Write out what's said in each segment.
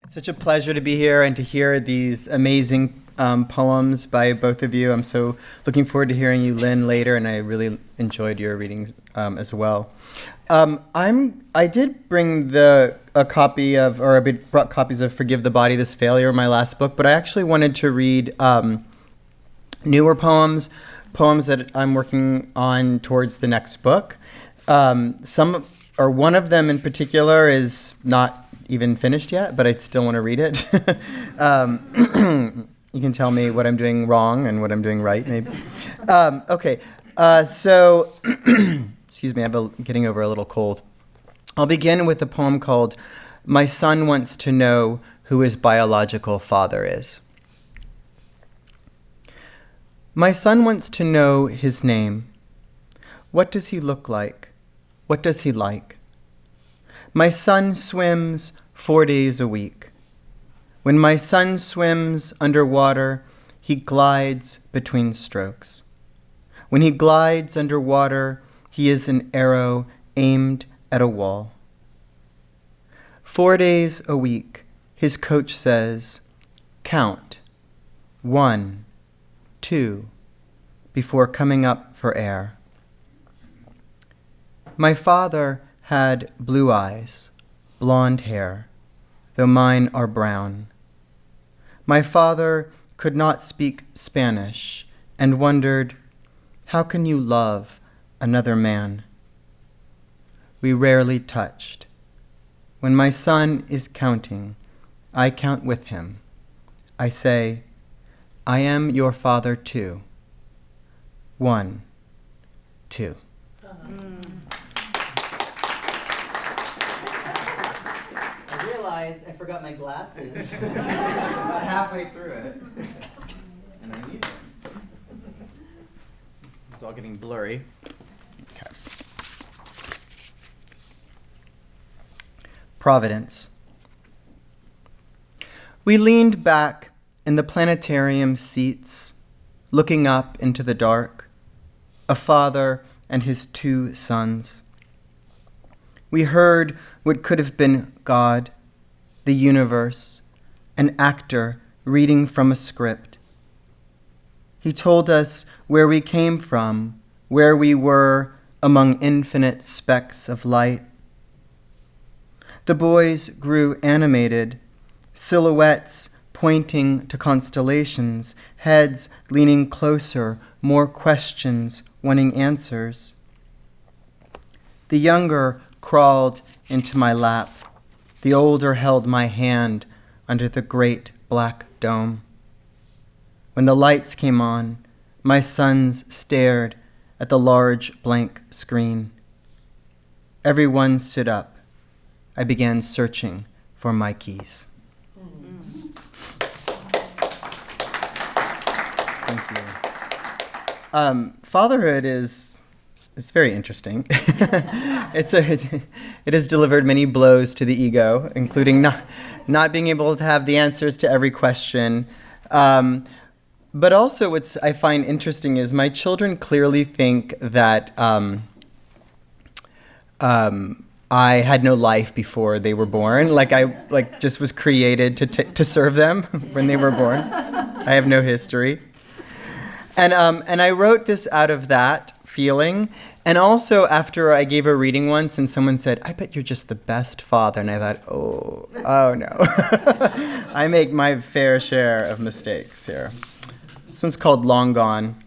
It's such a pleasure to be here and to hear these amazing poems by both of you. I'm so looking forward to hearing you, Lynn, later, and I really enjoyed your readings as well. I did bring I brought copies of Forgive the Body, This Failure, my last book, but I actually wanted to read newer poems that I'm working on towards the next book. One of them in particular is not even finished yet, but I still want to read it. You can tell me what I'm doing wrong and what I'm doing right, maybe. Okay, so, excuse me, I'm getting over a little cold. I'll begin with a poem called My Son Wants to Know Who His Biological Father Is. My son wants to know his name. What does he look like? What does he like? My son swims 4 days a week. When my son swims underwater, he glides between strokes. When he glides underwater, he is an arrow aimed at a wall. 4 days a week, his coach says, count, 1, 2, before coming up for air. My father had blue eyes, blonde hair, though mine are brown. My father could not speak Spanish and wondered, how can you love another man? We rarely touched. When my son is counting, I count with him. I say, I am your father too. 1, 2. I realized I forgot my glasses about halfway through it, and I need them. It's all getting blurry. Okay. Providence. We leaned back in the planetarium seats, looking up into the dark, a father and his 2 sons. We heard what could have been God, the universe, an actor reading from a script. He told us where we came from, where we were among infinite specks of light. The boys grew animated, silhouettes pointing to constellations, heads leaning closer, more questions, wanting answers. The younger crawled into my lap. The older held my hand under the great black dome. When the lights came on, my sons stared at the large blank screen. Everyone stood up. I began searching for my keys. Thank you. Fatherhood is very interesting. It has delivered many blows to the ego, including not being able to have the answers to every question. But also what I find interesting is my children clearly think that I had no life before they were born. I just was created to serve them when they were born. I have no history. And I wrote this out of that feeling. And also after I gave a reading once and someone said, I bet you're just the best father. And I thought, oh no. I make my fair share of mistakes here. This one's called Long Gone.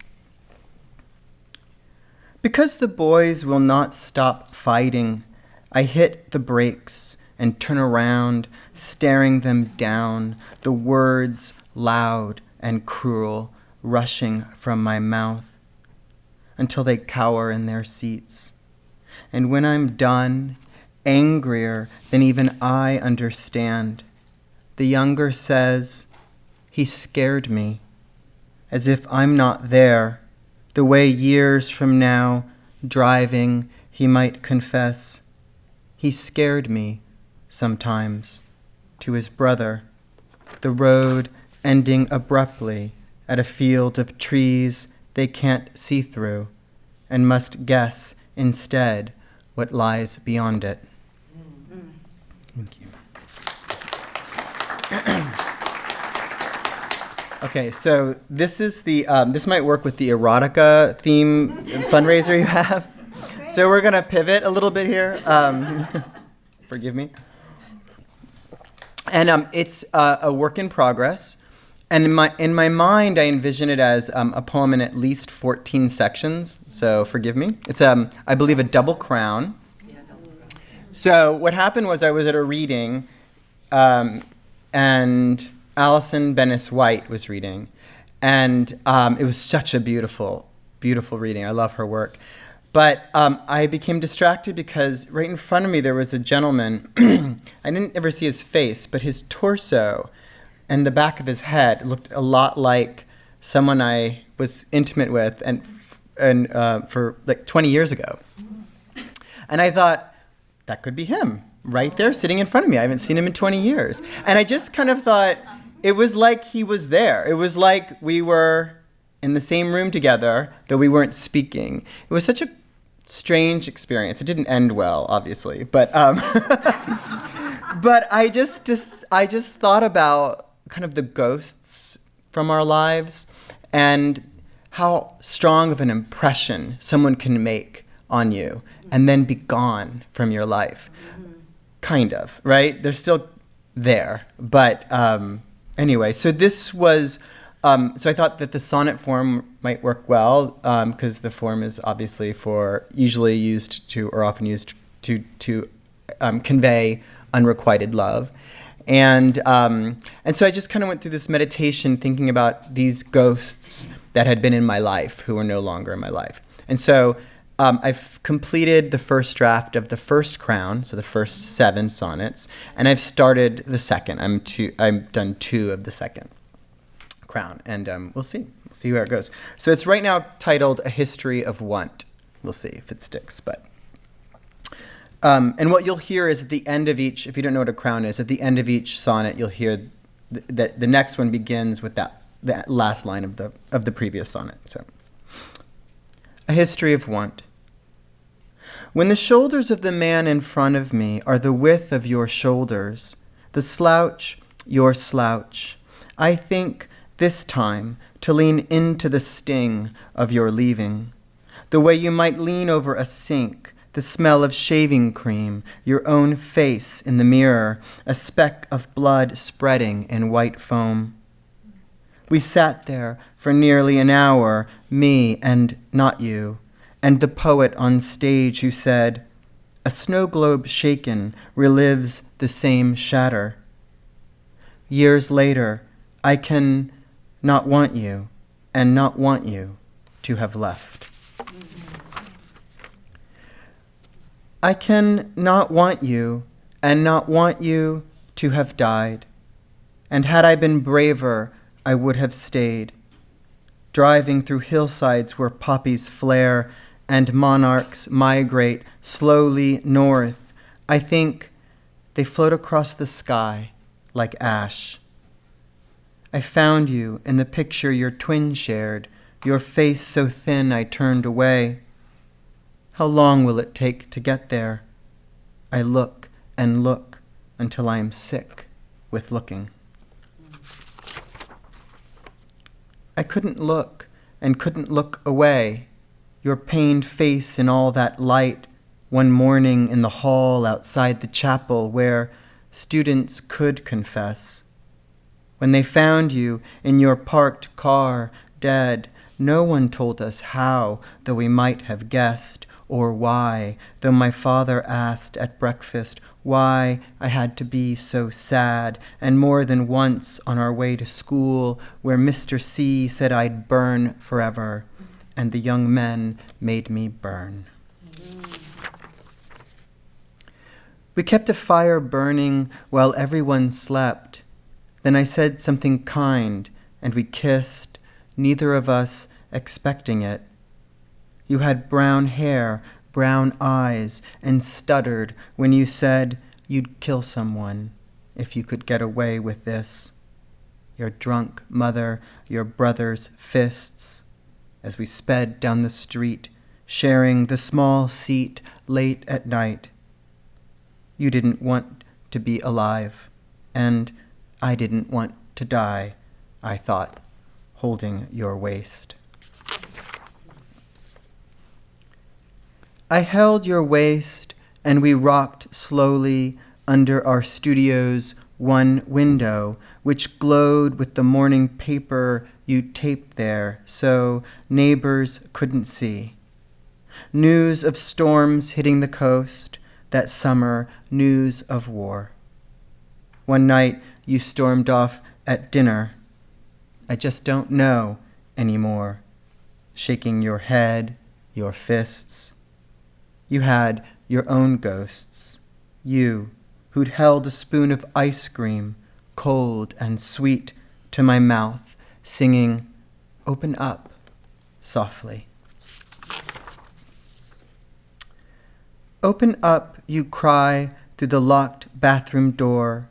Because the boys will not stop fighting, I hit the brakes and turn around, staring them down, the words loud and cruel, rushing from my mouth, until they cower in their seats. And when I'm done, angrier than even I understand, the younger says, he scared me, as if I'm not there, the way years from now, driving, he might confess, he scared me sometimes, to his brother, the road ending abruptly at a field of trees they can't see through and must guess instead what lies beyond it. Thank you. Okay, so this is the this might work with the erotica theme fundraiser you have. So we're gonna pivot a little bit here. Forgive me. And it's a work in progress. And in my mind, I envision it as a poem in at least 14 sections. So forgive me. It's I believe a double crown. So what happened was I was at a reading, and Alison Bennis-White was reading, and it was such a beautiful, beautiful reading. I love her work. But I became distracted because right in front of me there was a gentleman. I didn't ever see his face, but his torso and the back of his head looked a lot like someone I was intimate with and for like 20 years ago. And I thought, that could be him, right there sitting in front of me. I haven't seen him in 20 years. And I just kind of thought, it was like he was there. It was like we were in the same room together, though we weren't speaking. It was such a strange experience. It didn't end well, obviously, but but I just thought about kind of the ghosts from our lives and how strong of an impression someone can make on you and then be gone from your life. Kind of, right? They're still there, but anyway, so this was, so I thought that the sonnet form might work well, because the form is obviously usually used to, or often used to convey unrequited love. And so I just kind of went through this meditation thinking about these ghosts that had been in my life who are no longer in my life. And so I've completed the first draft of the first crown, so the first 7 sonnets, and I've started the second. I'm done 2 of the second crown, and we'll see where it goes. So it's right now titled A History of Want. We'll see if it sticks, but. And what you'll hear is at the end of each, if you don't know what a crown is, at the end of each sonnet, you'll hear that the next one begins with that last line of the previous sonnet. So, A History of Want. When the shoulders of the man in front of me are the width of your shoulders, the slouch, your slouch, I think this time to lean into the sting of your leaving, the way you might lean over a sink, the smell of shaving cream, your own face in the mirror, a speck of blood spreading in white foam. We sat there for nearly an hour, me and not you, and the poet on stage who said, a snow globe shaken relives the same shatter. Years later, I can not want you and not want you to have left. I can not want you and not want you to have died. And had I been braver, I would have stayed, driving through hillsides where poppies flare and monarchs migrate slowly north. I think they float across the sky like ash. I found you in the picture your twin shared, your face so thin I turned away. How long will it take to get there? I look and look until I am sick with looking. I couldn't look and couldn't look away, your pained face in all that light, one morning in the hall outside the chapel where students could confess. When they found you in your parked car, dead, no one told us how, though we might have guessed, or why, though my father asked at breakfast why I had to be so sad, and more than once on our way to school where Mr. C said I'd burn forever, and the young men made me burn. We kept a fire burning while everyone slept. Then I said something kind, and we kissed, neither of us expecting it. You had brown hair, brown eyes, and stuttered when you said you'd kill someone if you could get away with this. Your drunk mother, your brother's fists, as we sped down the street, sharing the small seat late at night. You didn't want to be alive, and I didn't want to die, I thought, holding your waist. I held your waist, and we rocked slowly under our studio's one window, which glowed with the morning paper you taped there so neighbors couldn't see. News of storms hitting the coast, that summer news of war. One night you stormed off at dinner. I just don't know anymore, shaking your head, your fists. You had your own ghosts, you who'd held a spoon of ice cream, cold and sweet, to my mouth, singing, "Open up," softly. Open up, you cry through the locked bathroom door,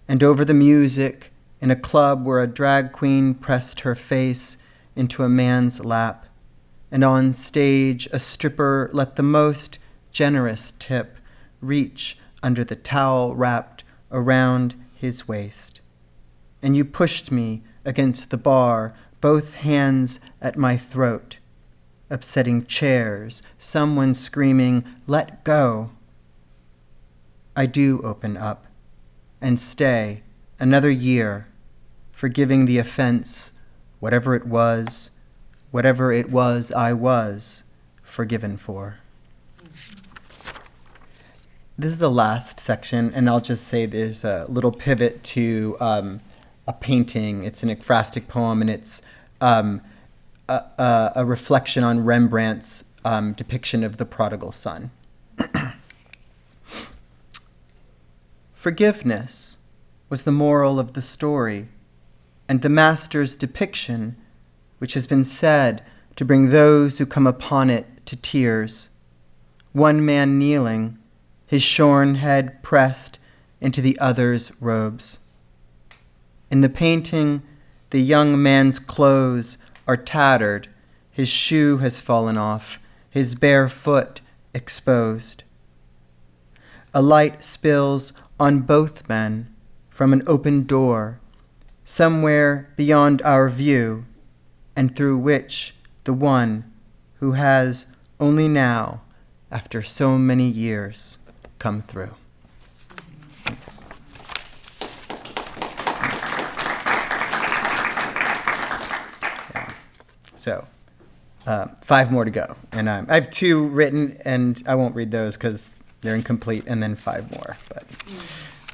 and over the music in a club where a drag queen pressed her face into a man's lap, and on stage a stripper let the most generous tip reach under the towel wrapped around his waist. And you pushed me against the bar, both hands at my throat, upsetting chairs, someone screaming, "Let go." I do open up and stay another year, forgiving the offense, whatever it was I was forgiven for. This is the last section, and I'll just say there's a little pivot to a painting. It's an ekphrastic poem, and it's a reflection on Rembrandt's depiction of the prodigal son. Forgiveness was the moral of the story, and the master's depiction, which has been said to bring those who come upon it to tears. One man kneeling, his shorn head pressed into the other's robes. In the painting, the young man's clothes are tattered, his shoe has fallen off, his bare foot exposed. A light spills on both men from an open door, somewhere beyond our view, and through which the one who has only now, after so many years, come through. Thanks. Yeah. So, 5 more to go. And I have 2 written, and I won't read those because they're incomplete, and then 5 more, but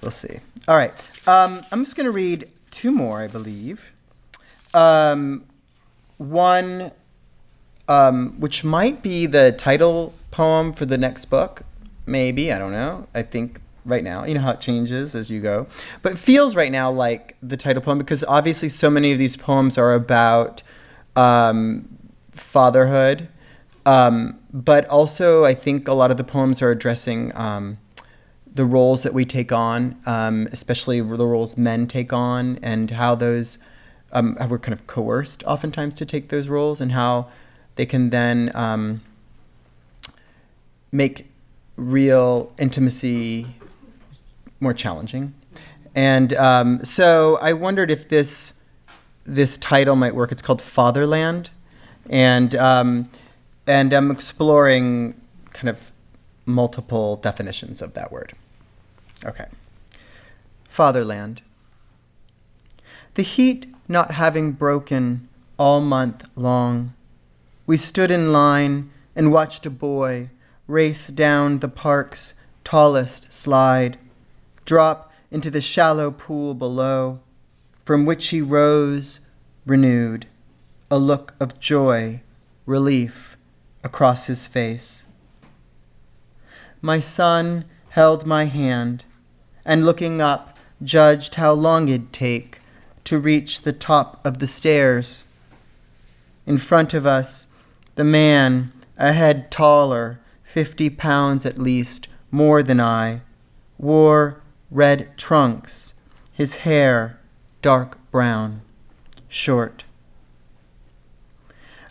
we'll see. All right. I'm just going to read 2 more, I believe. One, which might be the title poem for the next book. Maybe, I don't know. I think right now, you know how it changes as you go. But it feels right now like the title poem because obviously so many of these poems are about fatherhood. But also I think a lot of the poems are addressing the roles that we take on, especially the roles men take on and how those, how we're kind of coerced oftentimes to take those roles and how they can then make real intimacy more challenging. And so I wondered if this title might work. It's called Fatherland. And I'm exploring kind of multiple definitions of that word. Okay. Fatherland. The heat not having broken all month long, we stood in line and watched a boy race down the park's tallest slide, drop into the shallow pool below, from which he rose renewed, a look of joy, relief across his face. My son held my hand, and looking up, judged how long it'd take to reach the top of the stairs. In front of us, the man, a head taller, 50 pounds at least, more than I, wore red trunks, his hair dark brown, short.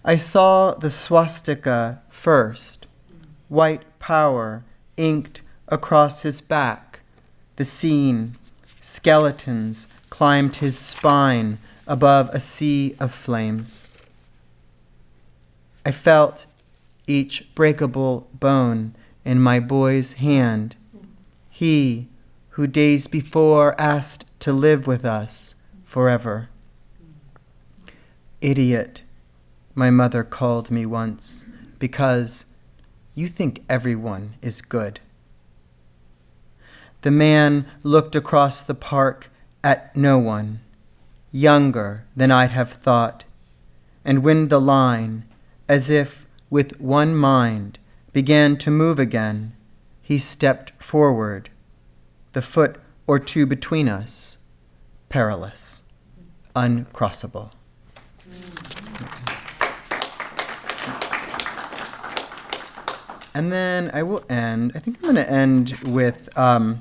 I saw the swastika first, white power inked across his back, the scene, skeletons climbed his spine above a sea of flames. I felt each breakable bone in my boy's hand. He who days before asked to live with us forever. Idiot, my mother called me once, because you think everyone is good. The man looked across the park at no one, younger than I'd have thought, and when the line, as if with one mind, began to move again, he stepped forward, the foot or two between us, perilous, uncrossable. And then I will end, I think I'm going to end with a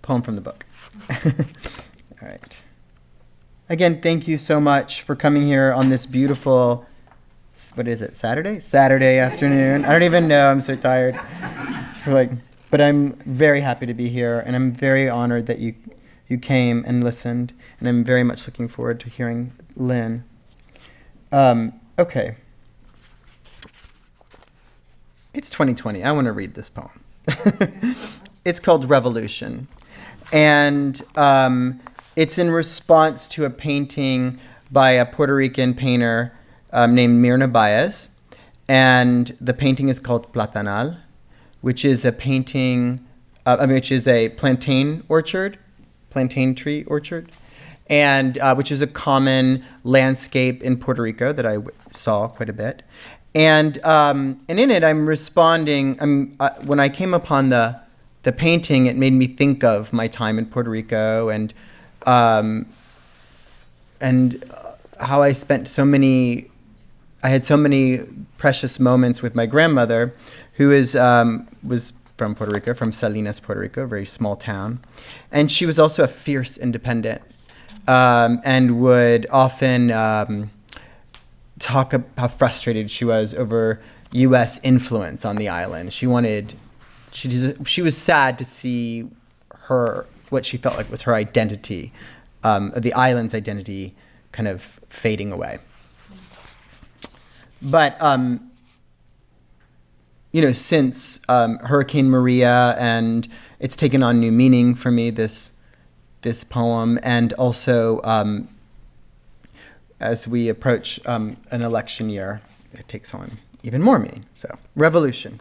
poem from the book. All right. Again, thank you so much for coming here on this beautiful, what is it, Saturday? Saturday afternoon. I don't even know, I'm so tired. But I'm very happy to be here, and I'm very honored that you came and listened, and I'm very much looking forward to hearing Lynn. Okay. It's 2020. I want to read this poem. It's called Revolution. And it's in response to a painting by a Puerto Rican painter named Myrna Baez. And the painting is called Platanal, which is a painting, which is a plantain tree orchard. And which is a common landscape in Puerto Rico that I saw quite a bit. And in it, I'm responding. When I came upon the painting, it made me think of my time in Puerto Rico and how I spent I had so many precious moments with my grandmother, who was from Puerto Rico, from Salinas, Puerto Rico, a very small town, and she was also a fierce independent. And would often talk about how frustrated she was over U.S. influence on the island. She was sad to see what she felt like was her identity, the island's identity, kind of fading away. But since Hurricane Maria, and it's taken on new meaning for me, this poem, and also as we approach an election year, it takes on even more meaning. So, Revolution.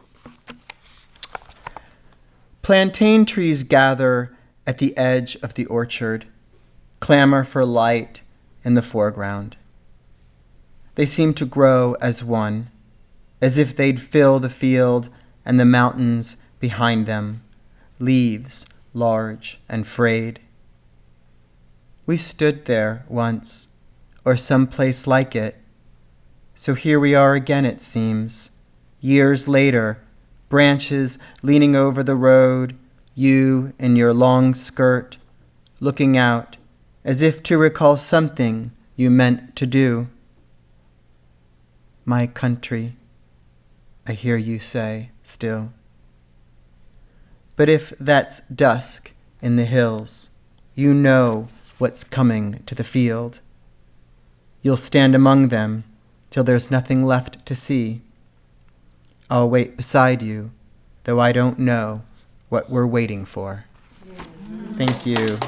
Plantain trees gather at the edge of the orchard, clamor for light in the foreground. They seem to grow as one, as if they'd fill the field and the mountains behind them, leaves large and frayed. We stood there once, or someplace like it. So here we are again, it seems. Years later, branches leaning over the road, you in your long skirt, looking out, as if to recall something you meant to do. My country, I hear you say still. But if that's dusk in the hills, you know what's coming to the field. You'll stand among them till there's nothing left to see. I'll wait beside you, though I don't know what we're waiting for. Thank you.